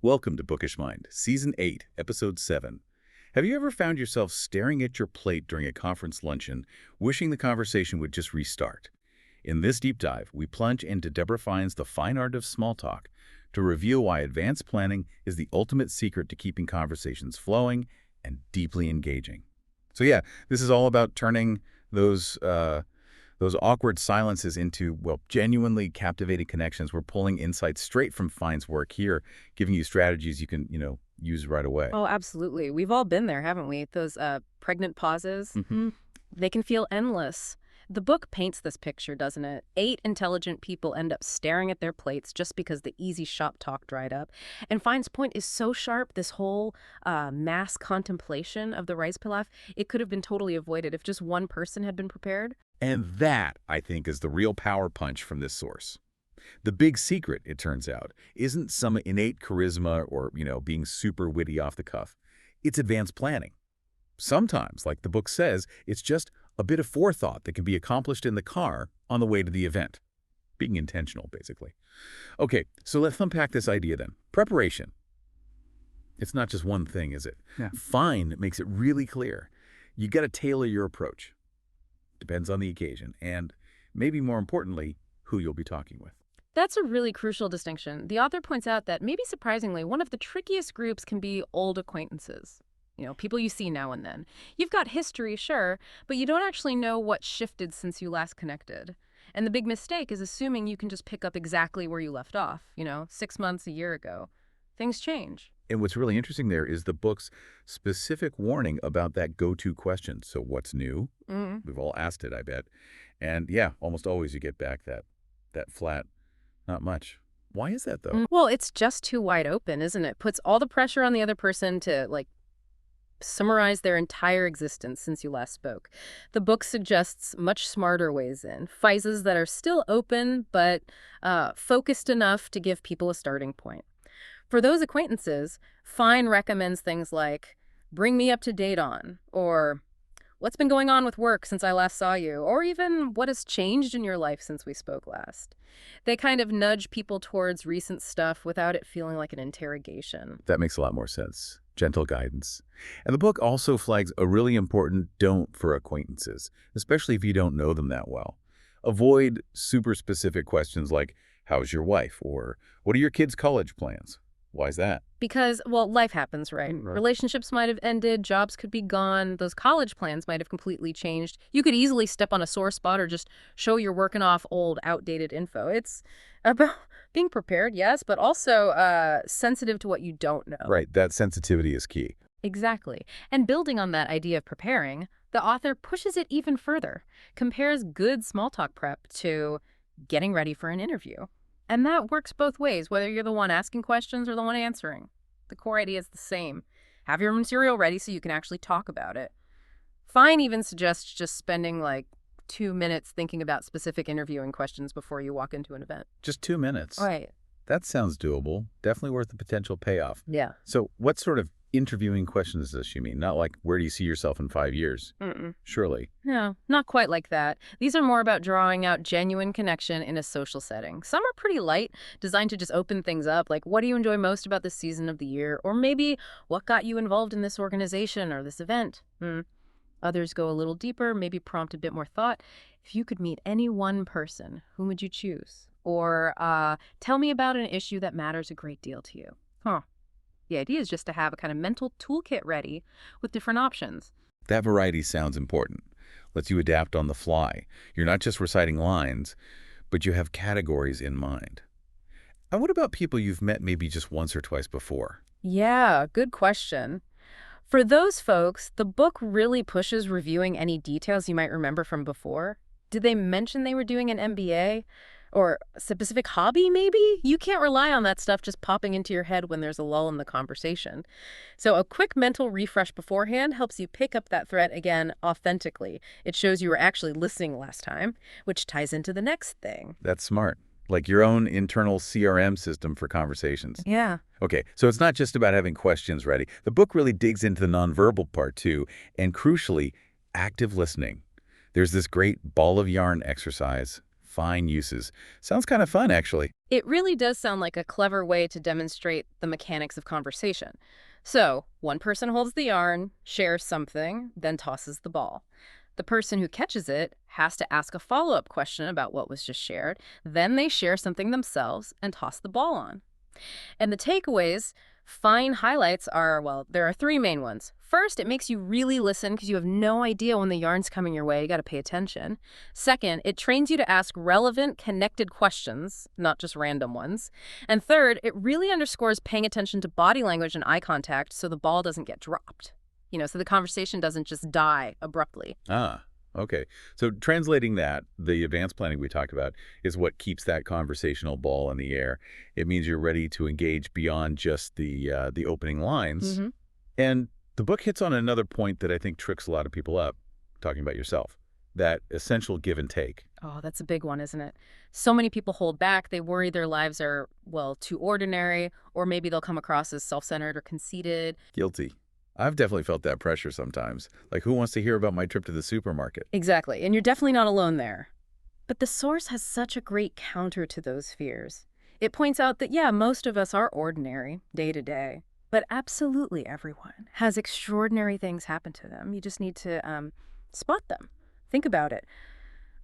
Welcome to Bookish Mind, Season 8, Episode 7. Have you ever found yourself staring at your plate during a conference luncheon, wishing the conversation would just restart? In this deep dive, we plunge into Deborah Fine's The Fine Art of Small Talk to reveal why advanced planning is the ultimate secret to keeping conversations flowing and deeply engaging. So yeah, this is all about turning those awkward silences into, well, genuinely captivating connections. We're pulling insights straight from Fine's work here, giving you strategies you can, use right away. Oh, absolutely. We've all been there, haven't we? Those pregnant pauses, Mhm. they can feel endless. The book paints this picture, doesn't it? 8 intelligent people end up staring at their plates just because the easy shop talk dried up. And Fine's point is so sharp, this whole mass contemplation of the rice pilaf, it could have been totally avoided if just one person had been prepared. And that, I think, is the real power punch from this source. The big secret, it turns out, isn't some innate charisma or, being super witty off the cuff. It's advanced planning. Sometimes, like the book says, it's just a bit of forethought that can be accomplished in the car on the way to the event. Being intentional, basically. Okay, so let's unpack this idea then. Preparation. It's not just one thing, is it? Yeah. Fine makes it really clear. You got to tailor your approach. Depends on the occasion, and maybe more importantly, who you'll be talking with. That's a really crucial distinction. The author points out that, maybe surprisingly, one of the trickiest groups can be old acquaintances. People you see now and then. You've got history, sure, but you don't actually know what shifted since you last connected. And the big mistake is assuming you can just pick up exactly where you left off, 6 months, a year ago. Things change. And what's really interesting there is the book's specific warning about that go-to question. So what's new? We've all asked it, I bet. And yeah, almost always you get back that flat, not much. Why is that, though? Well, it's just too wide open, isn't it? Puts all the pressure on the other person to, summarize their entire existence since you last spoke. The book suggests much smarter ways in, phrases that are still open, but focused enough to give people a starting point. For those acquaintances, Fine recommends things like, bring me up to date on, or what's been going on with work since I last saw you, or even what has changed in your life since we spoke last. They kind of nudge people towards recent stuff without it feeling like an interrogation. That makes a lot more sense. Gentle guidance. And the book also flags a really important don't for acquaintances, especially if you don't know them that well. Avoid super specific questions like, how's your wife? Or what are your kids' college plans? Why is that? Because, well, life happens, right? Right. Relationships might have ended, jobs could be gone, those college plans might have completely changed. You could easily step on a sore spot or just show you're working off old, outdated info. It's about being prepared, yes, but also sensitive to what you don't know. Right, that sensitivity is key. Exactly. And building on that idea of preparing, the author pushes it even further, compares good small talk prep to getting ready for an interview. And that works both ways, whether you're the one asking questions or the one answering. The core idea is the same. Have your material ready so you can actually talk about it. Fine even suggests just spending 2 minutes thinking about specific interviewing questions before you walk into an event. Just 2 minutes. Right. That sounds doable. Definitely worth the potential payoff. Yeah. So what sort of interviewing questions does she mean? Not like, where do you see yourself in 5 years? Surely. No, not quite like that. These are more about drawing out genuine connection in a social setting. Some are pretty light, designed to just open things up, like what do you enjoy most about this season of the year? Or maybe what got you involved in this organization or this event? Others go a little deeper, maybe prompt a bit more thought. If you could meet any one person, whom would you choose? Or tell me about an issue that matters a great deal to you. The idea is just to have a kind of mental toolkit ready with different options. That variety sounds important. Lets you adapt on the fly. You're not just reciting lines, but you have categories in mind. And what about people you've met maybe just once or twice before? Yeah, good question. For those folks, the book really pushes reviewing any details you might remember from before. Did they mention they were doing an MBA? Or a specific hobby, maybe? You can't rely on that stuff just popping into your head when there's a lull in the conversation. So a quick mental refresh beforehand helps you pick up that thread again authentically. It shows you were actually listening last time, which ties into the next thing. That's smart. Like your own internal CRM system for conversations. Yeah. Okay, so it's not just about having questions ready. The book really digs into the nonverbal part too, and crucially, active listening. There's this great ball of yarn exercise, Fine uses. Sounds kind of fun, actually. It really does sound like a clever way to demonstrate the mechanics of conversation. So, one person holds the yarn, shares something, then tosses the ball. The person who catches it has to ask a follow-up question about what was just shared. Then they share something themselves and toss the ball on. And the takeaways, fine highlights are, well, there are three main ones. First, it makes you really listen because you have no idea when the yarn's coming your way. You got to pay attention. Second, it trains you to ask relevant, connected questions, not just random ones. And third, it really underscores paying attention to body language and eye contact so the ball doesn't get dropped. So the conversation doesn't just die abruptly. Ah, okay. So translating that, the advanced planning we talked about is what keeps that conversational ball in the air. It means you're ready to engage beyond just the opening lines. And the book hits on another point that I think tricks a lot of people up, talking about yourself, that essential give and take. Oh, that's a big one, isn't it? So many people hold back. They worry their lives are, well, too ordinary, or maybe they'll come across as self-centered or conceited. Guilty. I've definitely felt that pressure sometimes. Like, who wants to hear about my trip to the supermarket? Exactly, and you're definitely not alone there. But the source has such a great counter to those fears. It points out that, yeah, most of us are ordinary, day to day, but absolutely everyone has extraordinary things happen to them. You just need to spot them. Think about it.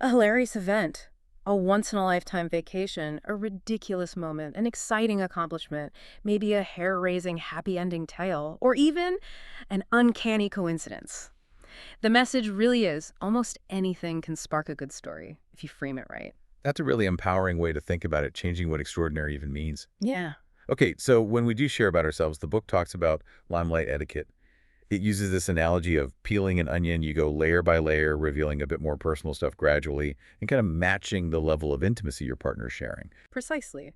A hilarious event, a once-in-a-lifetime vacation, a ridiculous moment, an exciting accomplishment, maybe a hair-raising happy-ending tale, or even an uncanny coincidence. The message really is almost anything can spark a good story if you frame it right. That's a really empowering way to think about it, changing what extraordinary even means. Yeah. Okay, so when we do share about ourselves, the book talks about limelight etiquette. It uses this analogy of peeling an onion. You go layer by layer, revealing a bit more personal stuff gradually, and kind of matching the level of intimacy your partner is sharing. Precisely.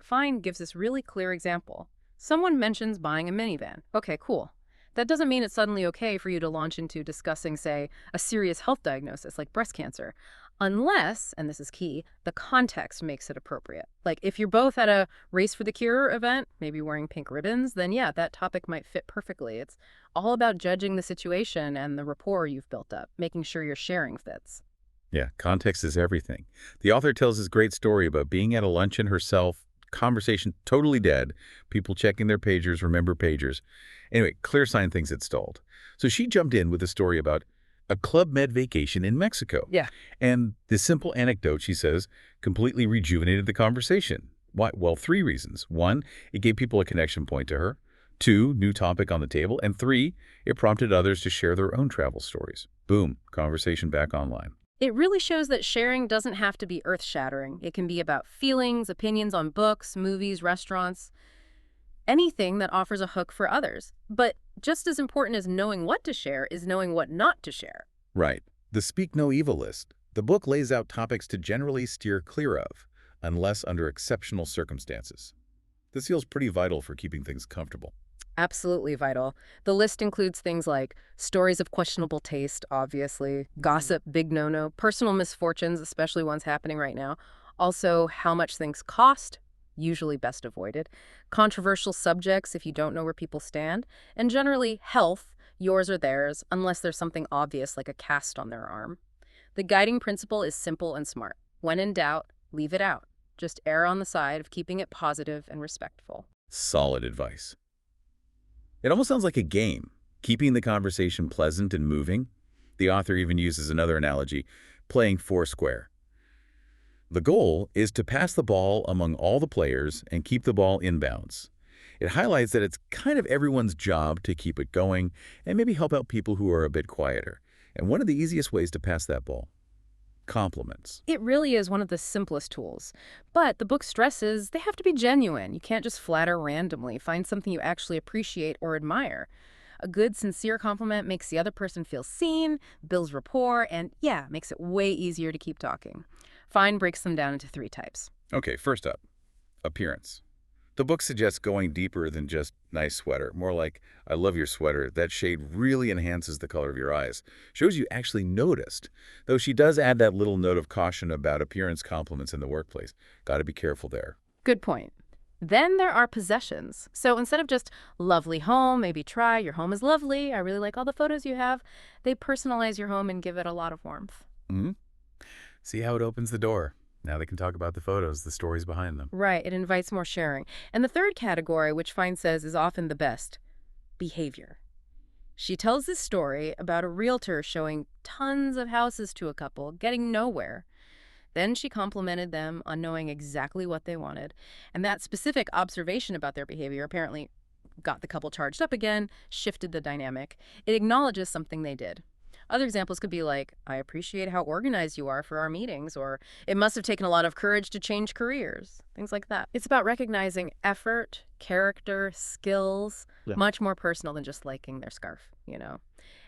Fine gives this really clear example. Someone mentions buying a minivan. Okay, cool. That doesn't mean it's suddenly okay for you to launch into discussing, say, a serious health diagnosis like breast cancer. Unless, and this is key, the context makes it appropriate. Like if you're both at a Race for the Cure event, maybe wearing pink ribbons, then yeah, that topic might fit perfectly. It's all about judging the situation and the rapport you've built up, making sure your sharing fits. Yeah, context is everything. The author tells this great story about being at a luncheon herself, conversation totally dead, people checking their pagers, remember pagers. Anyway, clear sign things had stalled. So she jumped in with a story about a Club Med vacation in Mexico. Yeah. And this simple anecdote, she says, completely rejuvenated the conversation. Why? Well, three reasons. One, it gave people a connection point to her. Two, new topic on the table. And three, it prompted others to share their own travel stories. Boom, conversation back online. It really shows that sharing doesn't have to be earth-shattering. It can be about feelings, opinions on books, movies, restaurants, anything that offers a hook for others. But just as important as knowing what to share is knowing what not to share. Right. The Speak No Evil list. The book lays out topics to generally steer clear of, unless under exceptional circumstances. This feels pretty vital for keeping things comfortable. Absolutely vital. The list includes things like stories of questionable taste, obviously, gossip, big no-no, personal misfortunes, especially ones happening right now, also how much things cost, usually best avoided, controversial subjects if you don't know where people stand, and generally health, yours or theirs, unless there's something obvious like a cast on their arm. The guiding principle is simple and smart. When in doubt, leave it out. Just err on the side of keeping it positive and respectful. Solid advice. It almost sounds like a game, keeping the conversation pleasant and moving. The author even uses another analogy, playing foursquare. The goal is to pass the ball among all the players and keep the ball inbounds. It highlights that it's kind of everyone's job to keep it going and maybe help out people who are a bit quieter. And one of the easiest ways to pass that ball? Compliments. It really is one of the simplest tools. But the book stresses they have to be genuine. You can't just flatter randomly. Find something you actually appreciate or admire. A good, sincere compliment makes the other person feel seen, builds rapport, and yeah, makes it way easier to keep talking. Fine breaks them down into three types. Okay, first up, appearance. The book suggests going deeper than just nice sweater. More like, I love your sweater. That shade really enhances the color of your eyes. Shows you actually noticed. Though she does add that little note of caution about appearance compliments in the workplace. Got to be careful there. Good point. Then there are possessions. So instead of just lovely home, maybe try your home is lovely, I really like all the photos you have, they personalize your home and give it a lot of warmth. See how it opens the door. Now they can talk about the photos, the stories behind them. Right, it invites more sharing. And the third category, which Fine says is often the best, behavior. She tells this story about a realtor showing tons of houses to a couple, getting nowhere. Then she complimented them on knowing exactly what they wanted. And that specific observation about their behavior apparently got the couple charged up again, shifted the dynamic. It acknowledges something they did. Other examples could be like, I appreciate how organized you are for our meetings, or it must have taken a lot of courage to change careers, things like that. It's about recognizing effort, character, skills, Yeah. much more personal than just liking their scarf.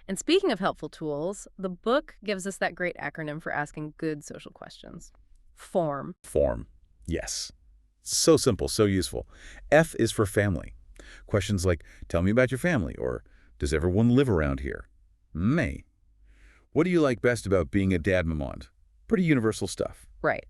And speaking of helpful tools, the book gives us that great acronym for asking good social questions. FORM. Form. Yes. So simple, so useful. F is for family. Questions like, tell me about your family, or does everyone live around here? May. What do you like best about being a dad mamond? Pretty universal stuff. Right.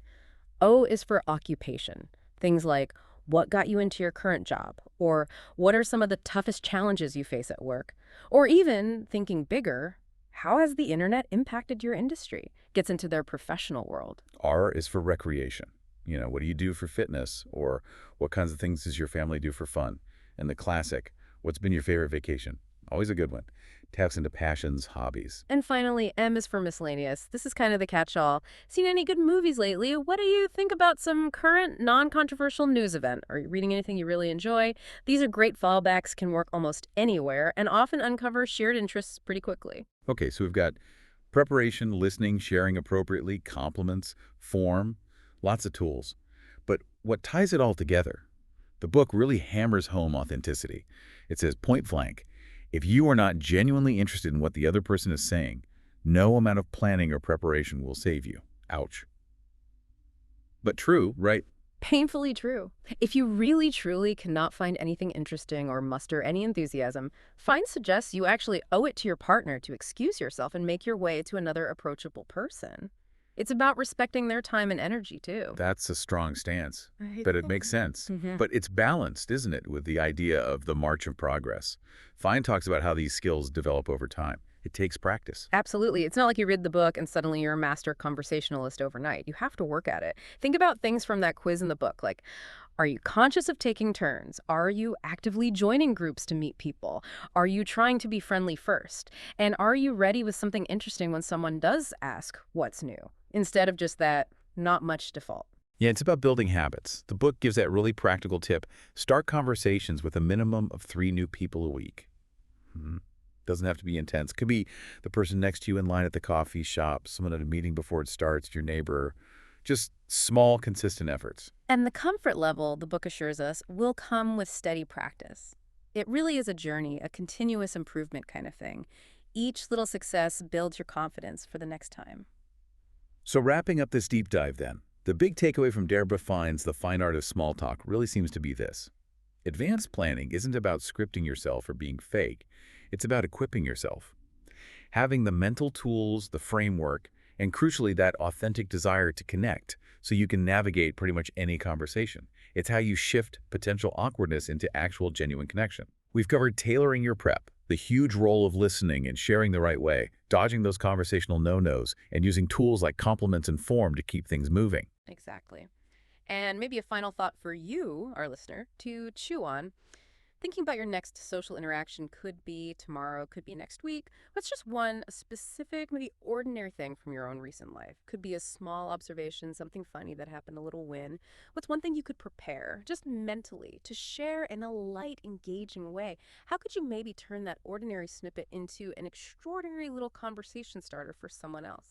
O is for occupation. Things like, what got you into your current job? Or what are some of the toughest challenges you face at work? Or even, thinking bigger, how has the internet impacted your industry? Gets into their professional world. R is for recreation. What do you do for fitness? Or what kinds of things does your family do for fun? And the classic, what's been your favorite vacation? Always a good one. Taps into passions, hobbies. And finally, M is for miscellaneous. This is kind of the catch-all. Seen any good movies lately? What do you think about some current, non-controversial news event? Are you reading anything you really enjoy? These are great fallbacks, can work almost anywhere, and often uncover shared interests pretty quickly. Okay, so we've got preparation, listening, sharing appropriately, compliments, form, lots of tools. But what ties it all together? The book really hammers home authenticity. It says point blank, if you are not genuinely interested in what the other person is saying, no amount of planning or preparation will save you. Ouch. But true, right? Painfully true. If you really truly cannot find anything interesting or muster any enthusiasm, Fine suggests you actually owe it to your partner to excuse yourself and make your way to another approachable person. It's about respecting their time and energy, too. That's a strong stance, I but it think. makes sense. Mhm. But it's balanced, isn't it, with the idea of the march of progress. Fine talks about how these skills develop over time. It takes practice. Absolutely. It's not like you read the book and suddenly you're a master conversationalist overnight. You have to work at it. Think about things from that quiz in the book, like, are you conscious of taking turns? Are you actively joining groups to meet people? Are you trying to be friendly first? And are you ready with something interesting when someone does ask what's new, instead of just that not much default? Yeah, it's about building habits. The book gives that really practical tip. Start conversations with a minimum of 3 new people a week. Doesn't have to be intense. Could be the person next to you in line at the coffee shop, someone at a meeting before it starts, your neighbor. Just small, consistent efforts. And the comfort level, the book assures us, will come with steady practice. It really is a journey, a continuous improvement kind of thing. Each little success builds your confidence for the next time. So wrapping up this deep dive then, the big takeaway from Deborah Fine's The Fine Art of Small Talk really seems to be this. Advanced planning isn't about scripting yourself or being fake. It's about equipping yourself. Having the mental tools, the framework, and crucially that authentic desire to connect so you can navigate pretty much any conversation. It's how you shift potential awkwardness into actual genuine connection. We've covered tailoring your prep, the huge role of listening and sharing the right way, dodging those conversational no-nos, and using tools like compliments and form to keep things moving. Exactly. And maybe a final thought for you, our listener, to chew on. Thinking about your next social interaction could be tomorrow, could be next week. What's just one specific, maybe ordinary thing from your own recent life? Could be a small observation, something funny that happened, a little win. What's one thing you could prepare, just mentally, to share in a light, engaging way? How could you maybe turn that ordinary snippet into an extraordinary little conversation starter for someone else?